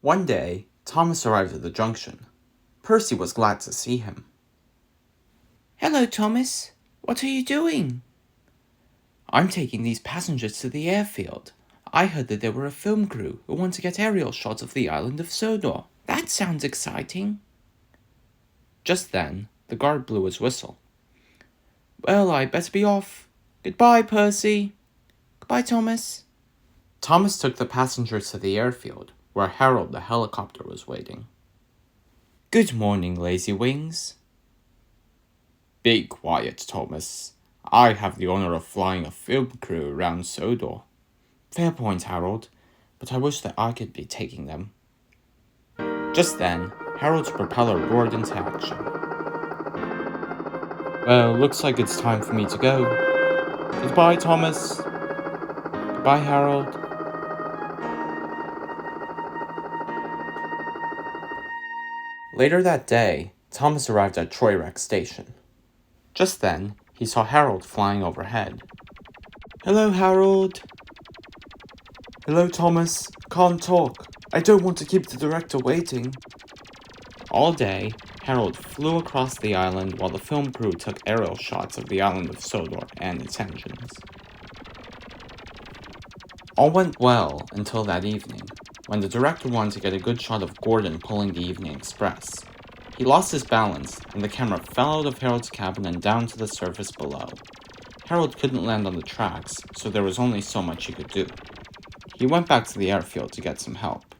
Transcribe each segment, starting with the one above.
One day, Thomas arrived at the junction. Percy was glad to see him. Hello, Thomas. What are you doing? I'm taking these passengers to the airfield. I heard that there were a film crew who want to get aerial shots of the island of Sodor. That sounds exciting. Just then, the guard blew his whistle. Well, I better be off. Goodbye, Percy. Goodbye, Thomas. Thomas took the passengers to the airfield, where Harold the helicopter was waiting. Good morning, lazy wings. Be quiet, Thomas. I have the honor of flying a film crew around Sodor. Fair point, Harold, but I wish that I could be taking them. Just then, Harold's propeller roared into action. Well, looks like it's time for me to go. Goodbye, Thomas. Goodbye, Harold. Later that day, Thomas arrived at Troyrek Station. Just then, he saw Harold flying overhead. Hello, Harold. Hello, Thomas. Can't talk. I don't want to keep the director waiting. All day, Harold flew across the island while the film crew took aerial shots of the island of Sodor and its engines. All went well until that evening, when the director wanted to get a good shot of Gordon pulling the Evening Express. He lost his balance, and the camera fell out of Harold's cabin and down to the surface below. Harold couldn't land on the tracks, so there was only so much he could do. He went back to the airfield to get some help.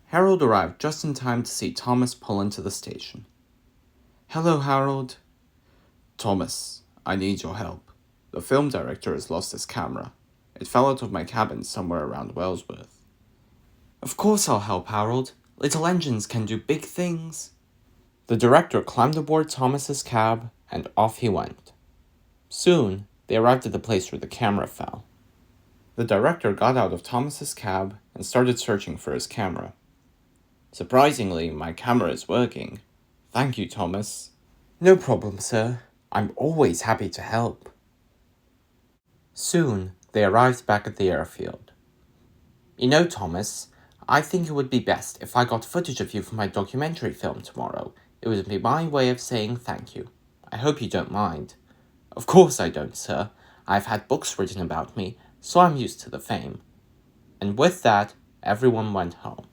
Harold arrived just in time to see Thomas pull into the station. Hello, Harold. Thomas, I need your help. The film director has lost his camera. It fell out of my cabin somewhere around Wellsworth. Of course I'll help, Harold. Little engines can do big things. The director climbed aboard Thomas's cab, and off he went. Soon, they arrived at the place where the camera fell. The director got out of Thomas's cab and started searching for his camera. Surprisingly, my camera is working. Thank you, Thomas. No problem, sir. I'm always happy to help. Soon, they arrived back at the airfield. You know, Thomas, I think it would be best if I got footage of you for my documentary film tomorrow. It would be my way of saying thank you. I hope you don't mind. Of course I don't, sir. I've had books written about me, so I'm used to the fame. And with that, everyone went home.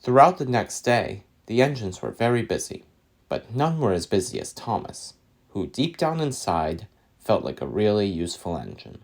Throughout the next day, the engines were very busy, but none were as busy as Thomas, who deep down inside felt like a really useful engine.